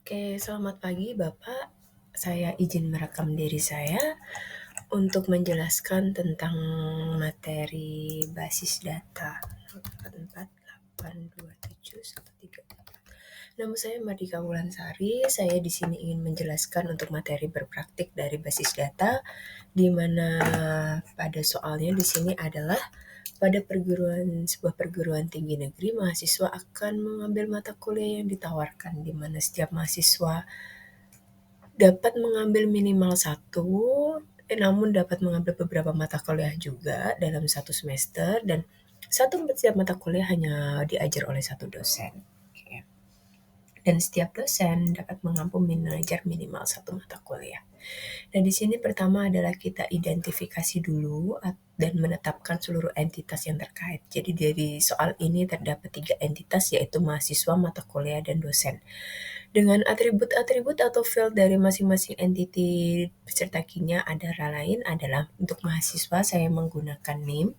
Oke, selamat pagi Bapak. Saya izin merekam diri saya untuk menjelaskan tentang materi basis data 084827134. Nama saya Mardika Wulansari. Saya di sini ingin menjelaskan untuk materi berpraktik dari basis data, di mana pada soalnya di sini adalah pada sebuah perguruan tinggi negeri, mahasiswa akan mengambil mata kuliah yang ditawarkan, di mana setiap mahasiswa dapat mengambil minimal satu, namun dapat mengambil beberapa mata kuliah juga dalam satu semester, dan setiap mata kuliah hanya diajar oleh satu dosen. Oke. Dan setiap dosen dapat mengampu mengajar minimal satu mata kuliah. Nah, di sini pertama adalah kita identifikasi dulu dan menetapkan seluruh entitas yang terkait. Jadi dari soal ini terdapat 3 entitas, yaitu mahasiswa, mata kuliah, dan dosen. Dengan atribut-atribut atau field dari masing-masing entiti beserta key-nya antara lain adalah untuk mahasiswa saya menggunakan name,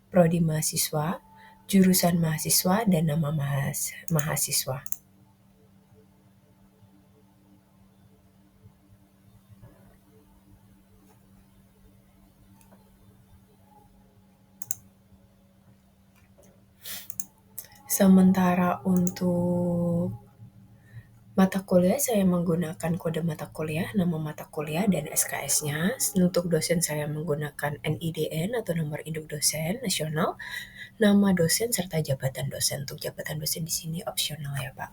prodi mahasiswa, jurusan mahasiswa, dan nama mahasiswa. Sementara untuk mata kuliah saya menggunakan kode mata kuliah, nama mata kuliah, dan SKS-nya. Untuk dosen saya menggunakan NIDN atau nomor induk dosen nasional, nama dosen, serta jabatan dosen. Untuk jabatan dosen di sini opsional ya Pak.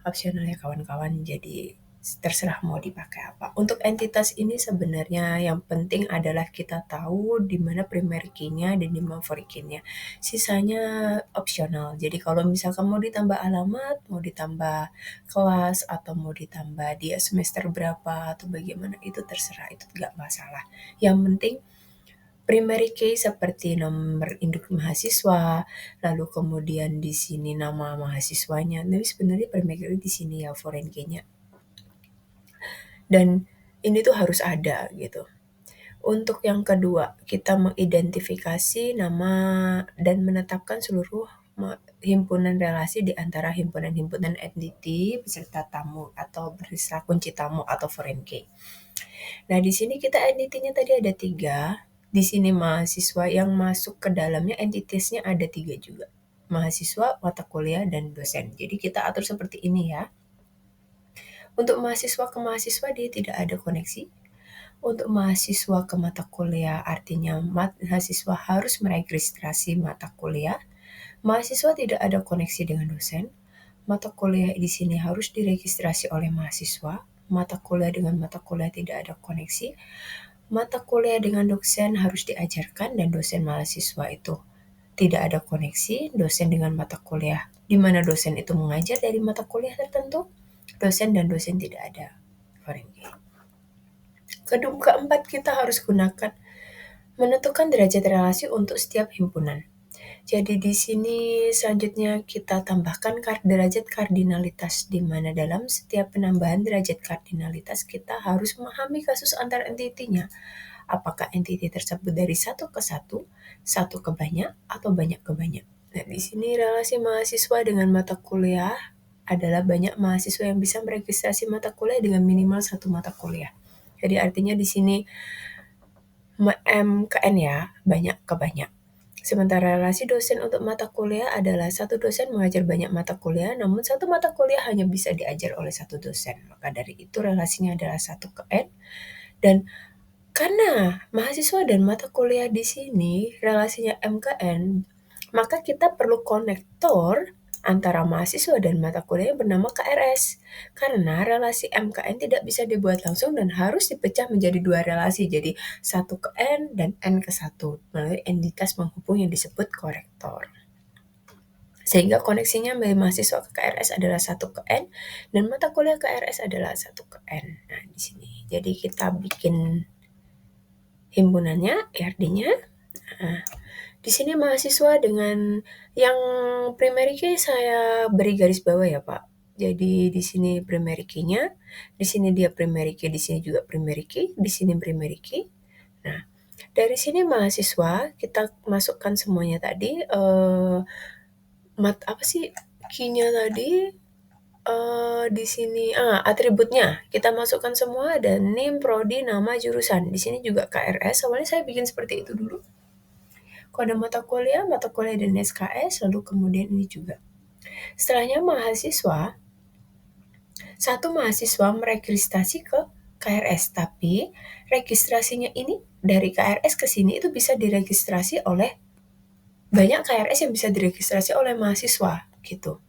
Opsional ya kawan-kawan, jadi terserah mau dipakai apa. Untuk entitas ini sebenarnya yang penting adalah kita tahu di mana primary key-nya dan di mana favori key-nya. Sisanya opsional. Jadi kalau misalkan mau ditambah alamat, mau ditambah kelas, atau mau ditambah dia semester berapa atau bagaimana, itu terserah, itu nggak masalah. Yang penting primary key seperti nomor induk mahasiswa, lalu kemudian di sini nama mahasiswanya. Tapi sebenarnya primary key di sini ya foreign key-nya. Dan ini tuh harus ada gitu. Untuk yang kedua, kita mengidentifikasi nama dan menetapkan seluruh himpunan relasi di antara himpunan-himpunan entity beserta tamu atau beserta kunci tamu atau foreign key. Nah, di sini kita entity-nya tadi ada 3. Di sini mahasiswa yang masuk ke dalamnya entitasnya ada 3 juga. Mahasiswa, mata kuliah, dan dosen. Jadi kita atur seperti ini ya. Untuk mahasiswa ke mahasiswa dia tidak ada koneksi. Untuk mahasiswa ke mata kuliah artinya mahasiswa harus meregistrasi mata kuliah. Mahasiswa tidak ada koneksi dengan dosen. Mata kuliah di sini harus diregistrasi oleh mahasiswa. Mata kuliah dengan mata kuliah tidak ada koneksi. Mata kuliah dengan dosen harus diajarkan dan dosen mahasiswa itu tidak ada koneksi. Dosen dengan mata kuliah, di mana dosen itu mengajar dari mata kuliah tertentu, dosen dan dosen tidak ada. Keempat, kita harus gunakan menentukan derajat relasi untuk setiap himpunan. Jadi di sini selanjutnya kita tambahkan derajat kardinalitas, di mana dalam setiap penambahan derajat kardinalitas kita harus memahami kasus antar entitinya. Apakah entiti tersebut dari satu ke satu, satu ke banyak, atau banyak ke banyak. Nah, di sini relasi mahasiswa dengan mata kuliah adalah banyak mahasiswa yang bisa meregistrasi mata kuliah dengan minimal satu mata kuliah. Jadi artinya di sini M ke N ya, banyak ke banyak. Sementara relasi dosen untuk mata kuliah adalah satu dosen mengajar banyak mata kuliah, namun satu mata kuliah hanya bisa diajar oleh satu dosen. Maka dari itu relasinya adalah 1 ke N. Dan karena mahasiswa dan mata kuliah di sini relasinya M ke N, maka kita perlu konektor antara mahasiswa dan mata kuliah yang bernama KRS. Karena relasi M ke N tidak bisa dibuat langsung dan harus dipecah menjadi 2 relasi. Jadi 1 ke N dan N ke 1 melalui entitas penghubung yang disebut konektor. Sehingga koneksinya dari mahasiswa ke KRS adalah 1 ke N dan mata kuliah KRS adalah 1 ke N. Nah, di sini. Jadi kita bikin himpunannya, IRD-nya. Nah, di sini mahasiswa dengan yang primary key saya beri garis bawah ya, Pak. Jadi di sini primary key-nya, di sini dia primary key, di sini juga primary key, di sini primary key. Nah, dari sini mahasiswa kita masukkan semuanya tadi apa sih key-nya tadi? Di sini atributnya, kita masukkan semua ada NIM, prodi, nama, jurusan. Di sini juga KRS, awalnya saya bikin seperti itu dulu. Kode mata kuliah dan SKS, lalu kemudian ini juga. Setelahnya satu mahasiswa meregistrasi ke KRS, tapi registrasinya ini dari KRS ke sini itu bisa diregistrasi oleh banyak KRS yang bisa diregistrasi oleh mahasiswa gitu.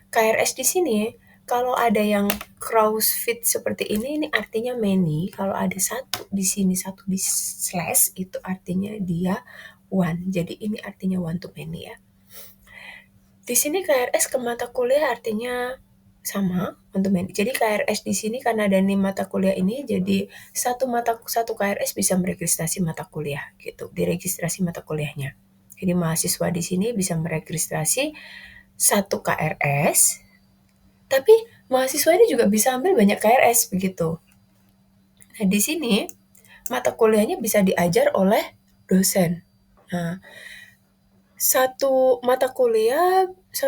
KRS di sini kalau ada yang crossfit seperti ini artinya many. Kalau ada satu di sini, satu di slash itu artinya dia one. Jadi ini artinya one to many ya. Di sini KRS ke mata kuliah artinya sama untuk many. Jadi KRS di sini karena ada nih mata kuliah ini, jadi satu KRS bisa meregistrasi mata kuliah gitu, diregistrasi mata kuliahnya. Jadi mahasiswa di sini bisa meregistrasi satu KRS, tapi mahasiswa ini juga bisa ambil banyak KRS begitu. Nah, di sini mata kuliahnya bisa diajar oleh dosen. Nah,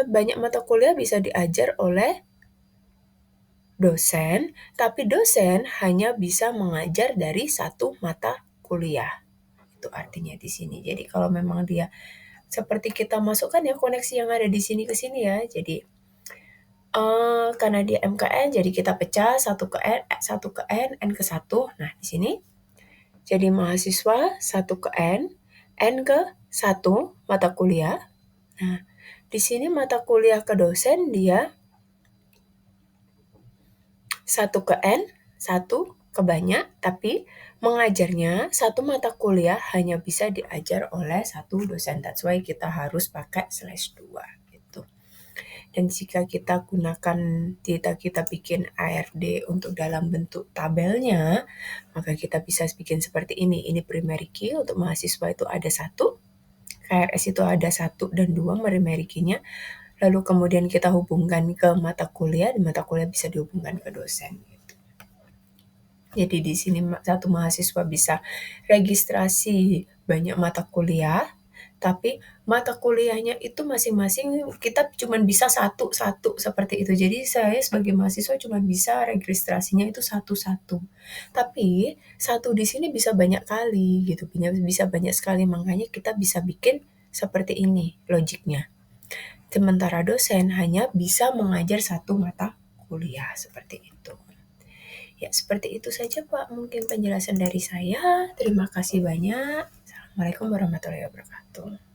banyak mata kuliah bisa diajar oleh dosen, tapi dosen hanya bisa mengajar dari satu mata kuliah. Itu artinya di sini. Jadi kalau memang dia seperti kita masukkan ya koneksi yang ada di sini ke sini ya. Jadi karena dia MKN, jadi kita pecah satu ke N ke 1. Nah, di sini jadi mahasiswa 1 ke N ke 1 mata kuliah. Nah, di sini mata kuliah ke dosen dia 1 ke N, 1 ke banyak, tapi mengajarnya satu mata kuliah hanya bisa diajar oleh satu dosen. That's why kita harus pakai /2 gitu. Dan jika kita bikin ARD untuk dalam bentuk tabelnya, maka kita bisa bikin seperti ini. Ini primary key untuk mahasiswa itu ada 1, KRS itu ada 1 dan 2 primary key-nya. Lalu kemudian kita hubungkan ke mata kuliah, dan mata kuliah bisa dihubungkan ke dosen. Gitu. Jadi di sini satu mahasiswa bisa registrasi banyak mata kuliah, tapi mata kuliahnya itu masing-masing kita cuma bisa satu-satu seperti itu. Jadi saya sebagai mahasiswa cuma bisa registrasinya itu satu-satu. Tapi satu di sini bisa banyak kali gitu, bisa banyak sekali. Makanya kita bisa bikin seperti ini logiknya. Sementara dosen hanya bisa mengajar satu mata kuliah seperti itu. Ya, seperti itu saja Pak mungkin penjelasan dari saya. Terima kasih banyak. Assalamualaikum warahmatullahi wabarakatuh.